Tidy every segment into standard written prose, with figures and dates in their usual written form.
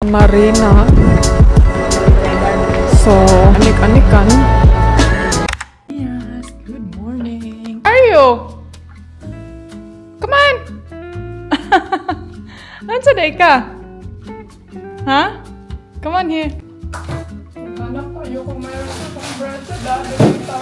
Marina. So, anik-anikan. Yes, good morning. How are you? Come on! Nansa day ka? Ha? Come on here. Hanap tayo kung mayroon sa pang bread sa dami dito.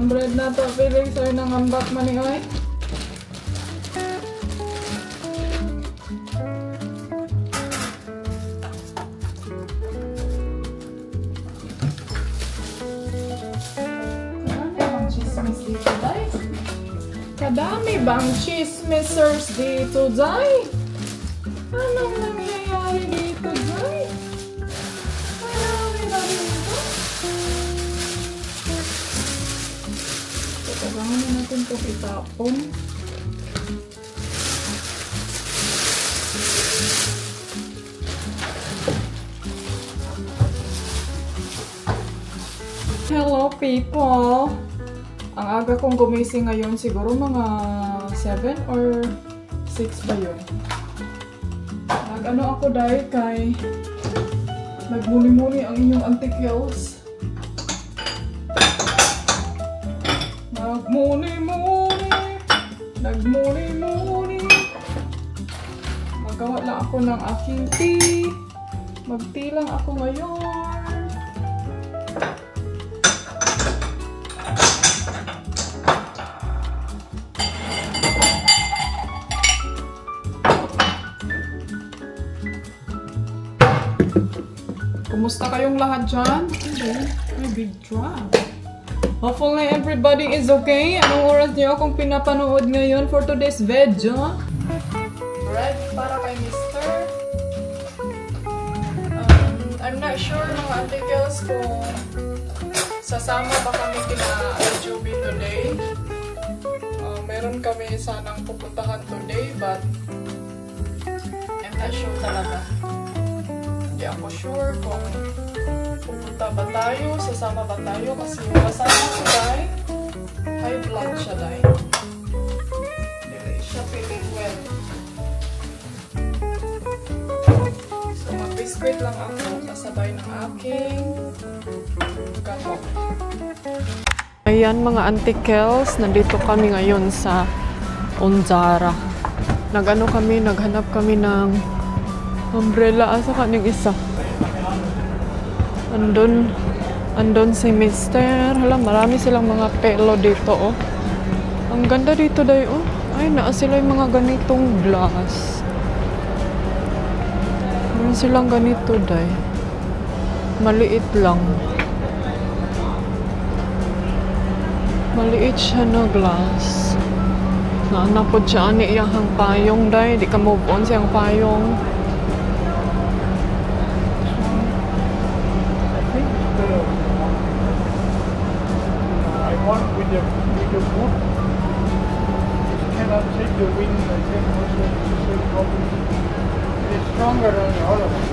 Ang bread na to, feeling sa'yo nang ambak manioy. Kadami bang chismissers dito, Day? Anong nangyayari dito, Day? Marami ba dito? Kailangan na natin itong itapon. Hello, people! Ang aga kong gumising ngayon, siguro mga 7 or 6 ba yun. Nag-ano ako dahil kay nagmuni-muni ang inyong Auntie Kels. Nagmuni-muni. Magawa lang ako ng aking tea. Mag-tea lang ako ngayon. Kumusta kayong lahat dyan? May big drop. Hopefully everybody is okay. Anong oras niyo akong pinapanood ngayon for today's video? Bread para kay Mr. I'm not sure mga articles kung sasama ba kami kina Juby today. Meron kami sanang pupuntahan today but I'm not sure talaga. Hindi ako sure kung pupunta ba tayo, sasama ba tayo kasi yung kasama ko dahil high blood siya dahil. Hindi siya feeling well. So mag-biscuit lang ako kasabay ng aking gamot. Ayan mga Auntie Kels, nandito kami ngayon sa Onzara. Naghanap kami ng umbrella. Asa kaning isa? Andun si Mr. Hala, marami silang mga pelo dito, oh. Ang ganda dito, day, oh. Ay, naa sila yung mga ganitong glass. Meron silang ganito, day. Maliit lang. Maliit siya na glass. Naanapod siya ani iyang payong, day. Di ka move on siyang payong. With the wood, it cannot take the wind. I think also the same problem. It is stronger than the other one.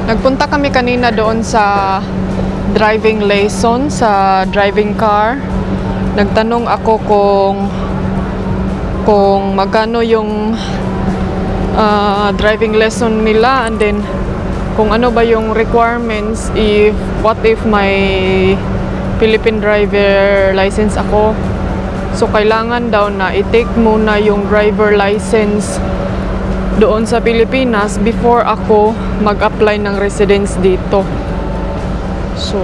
Nagpunta kami kanina doon sa driving lesson, sa driving car. Nagtanong ako kung magkano yung driving lesson nila, and then kung ano ba yung requirements what if may Philippine driver license ako. So kailangan daw na i-take muna yung driver license doon sa Pilipinas before ako mag-apply ng residence dito. So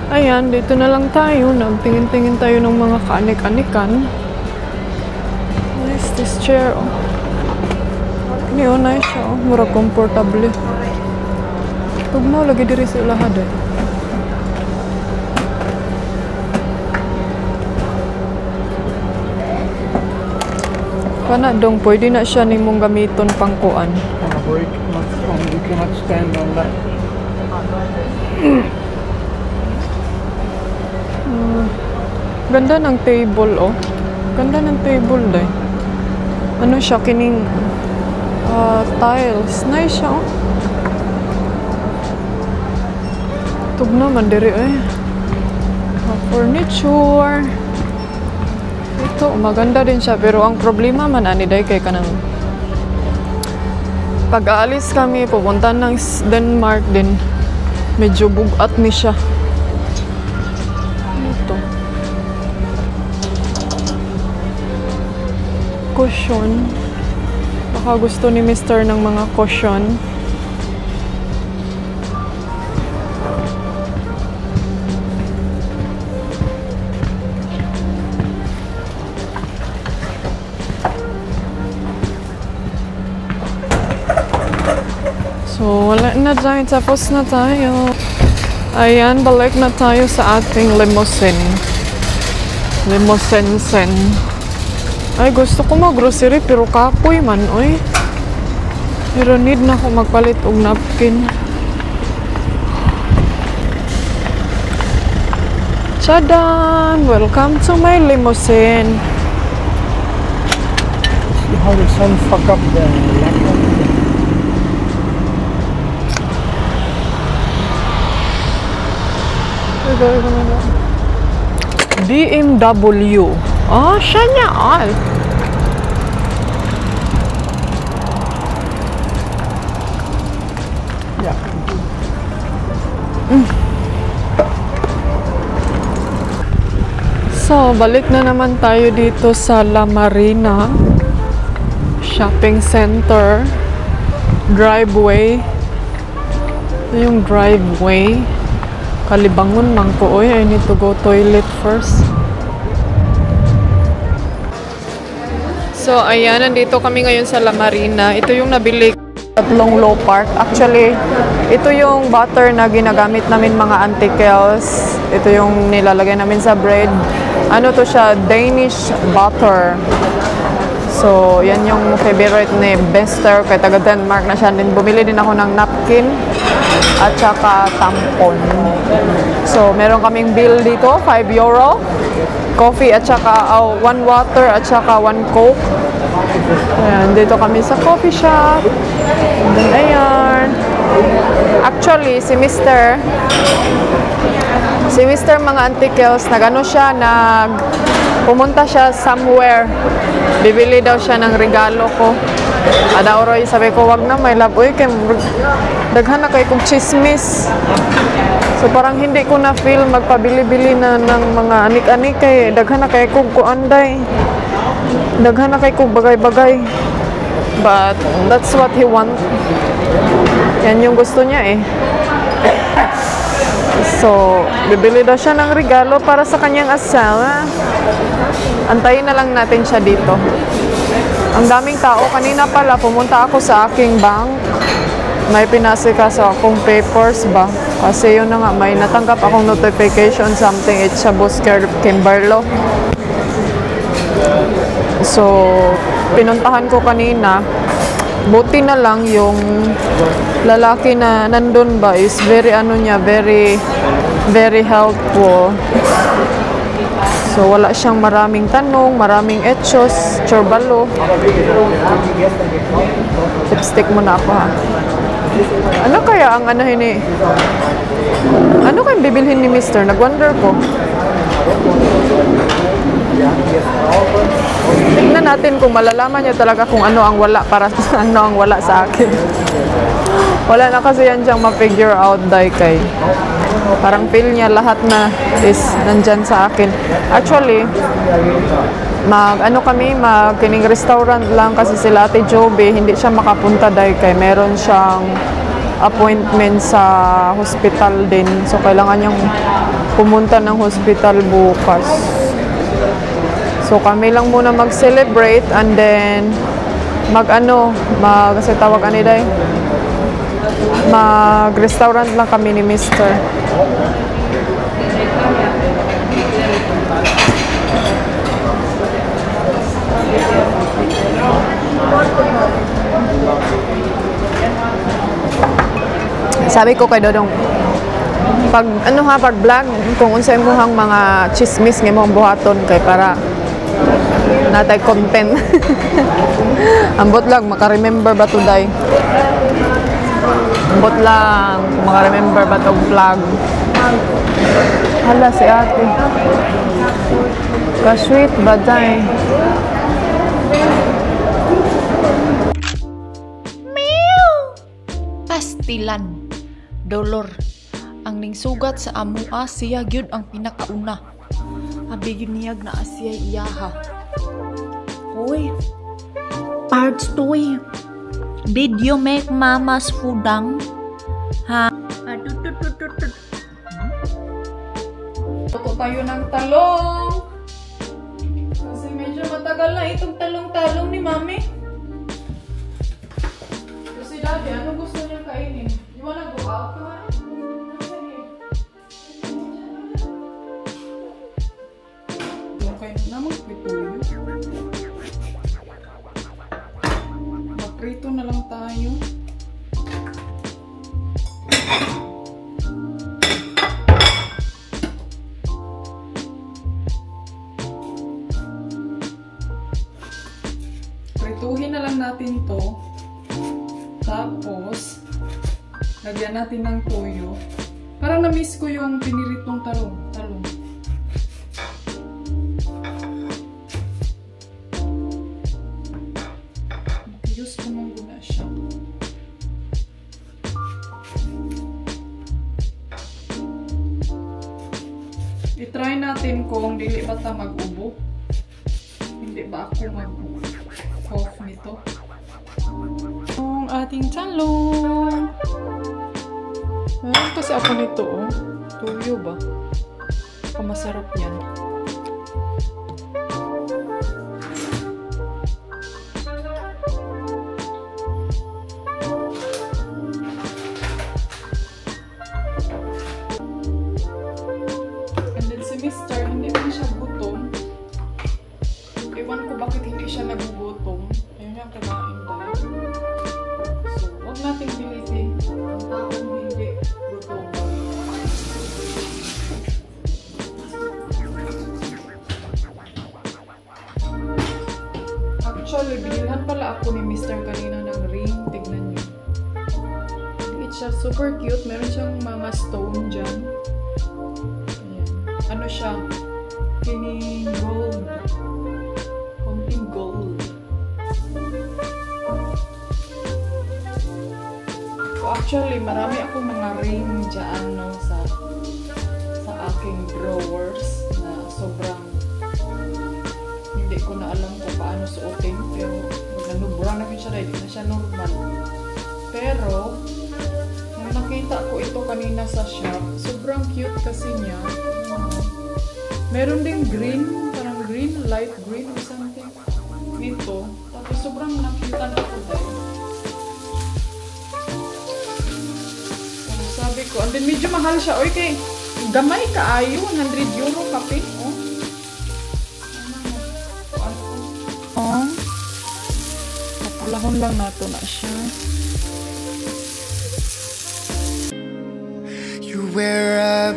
ayan, dito na lang tayo. Nagtingin-tingin tayo ng mga kaanik-anikan. What is this chair? Oh. Hindi, oh, nice siya. Oh. Mura komportable. Huwag mo, lagi diri sa lahat eh. Kana dong, pwede na siya nimong gamiton pang kuan. You cannot stand on that. Ganda ng table, oh. Ganda ng table, eh. Ano siya, kining tiles. Nice siya, oh. Tugna man diri, eh. Furniture. Ito, maganda din siya. Pero ang problema man, aniday kay kanang pag-aalis kami, pupunta ng Denmark din. Medyo bugat ni siya. Ito. Cushion. Baka gusto ni Mr. ng mga cushion. So, wala na dyan. Tapos na tayo. Ayan, balik na tayo sa ating limousine. Limousine-sen. Ay, gusto ko mag-grocery pero kapoy man, oy. Pero need na ako magpalit og napkin. Tadaan! Welcome to my limousine. See how the sun fuck up the laptop. BMW. Oh, siya niya. Ay. Yeah. So, balik na naman tayo dito sa La Marina Shopping Center. Driveway. Ito yung driveway. Kalibangon man ko, oy. I need to go toilet first. So, ayan. Nandito kami ngayon sa La Marina. Ito yung nabili tatlong low park. Actually, ito yung butter na ginagamit namin mga antikels. Ito yung nilalagay namin sa bread. Ano to siya? Danish butter. So, yan yung favorite ni Bester. Kaya taga Denmark na siya. Din bumili din ako ng napkin at saka tampon. So, meron kaming bill dito, €5. Coffee at saka 1 water at saka 1 coke. Ayan, dito kami sa coffee shop. And then, ayan. Actually, si Mr. mga antikels, nag-ano siya, pumunta siya somewhere. Bibili daw siya ng regalo ko. Ada oroy, sabi ko, wag na, may love. Uy, daghan na kay kong chismis. So parang hindi ko na feel magpabili-bili na ng mga anik-anik kay daghan na kay kong kuanday. Daghan na kay kong bagay-bagay. But that's what he want. Yan yung gusto niya, eh. So, bibili daw siya ng regalo para sa kanyang asawa. Antayin na lang natin siya dito. Ang daming tao. Kanina pala, pumunta ako sa aking bank. May pinasikaso akong papers ba? Kasi yun na nga, may natanggap akong notification something. It's sa Busker Kimberlo. So, pinuntahan ko kanina. Buti na lang yung lalaki na nandun ba is very very helpful. So wala siyang maraming tanong, maraming etchos, chorbalo. Lipstick muna ako, ha. Ano kaya ang ano kayang bibilhin ni Mr.? Nag-wonder ko. Tignan natin kung malalaman niya talaga kung ano ang wala para ano ang wala sa akin. Wala na kasi yan siyang ma-figure out dahil kay parang feel niya lahat na is nandyan sa akin. Actually, kining restaurant lang kasi sila Ate Joby, hindi siya makapunta dahil kay meron siyang appointment sa hospital din. So, kailangan niyang pumunta ng hospital bukas. So, kami lang muna mag-celebrate and then kasi tawag aniday, mag-restaurant lang kami ni Mr. Sabi ko kay Dodong, pag pag vlog kung unsay imong mga chismis nga imong buhaton kay para natay content. Ambot lang maka-remember ba today? Ambot lang maka-remember ba tong vlog? Hala si ate. Ka-sweet ba day? Pastilan, dolor. Ang ningsugat sa amua siya gyud ang pinakauna. Abi gyud niyag na siya iyaha. Hoy, parts 2 video make mama's foodang. Ha? Tuto tayo ng talong. Kasi medyo matagal na itong talong-talong ni Mami. Kasi Daddy, ano gusto niyang kainin? You wanna go out? Okay na magprituyo. Magprito na lang tayo. Prituhin na lang natin to. Tapos, lagyan natin ng toyo. Parang na-miss ko yung piniritong talong. Use ko nung guna siya. I-try natin kung dili ba ta mag-ubo. Hindi ba ako mag-off nito. Ang ating talong. Meron kasi ako nito, oh. Tuyo ba? Masarap yan. And then si Mr. hindi man siya gutom. Ewan ko bakit hindi siya nagugutom. Ayun yung kumain tayo. So, huwag nating pilitin ang taong hindi gutom. Actually, binilhan pala ako ni Mr. kanina ng ring. Tignan niyo. It's siya super cute. Meron siyang mga stone dyan. Ayan. Ano siya? Kining gold. Konting gold. So actually, marami akong mga ring dyan, no, sa aking drawers na sobrang hindi ko na alam kung paano suotin, pero nanubura na siya dahil na siya normal. Pero nung nakita ko ito kanina sa shop, sobrang cute kasi niya. Meron ding green, parang green, light green or something nito. Tapos sobrang nakitan ako dahil. So, sabi ko, and then medyo mahal siya. Oy, kay gamay kaayo, 100 euro kapin. Oh. Napulahon lang nato na siya. You wear a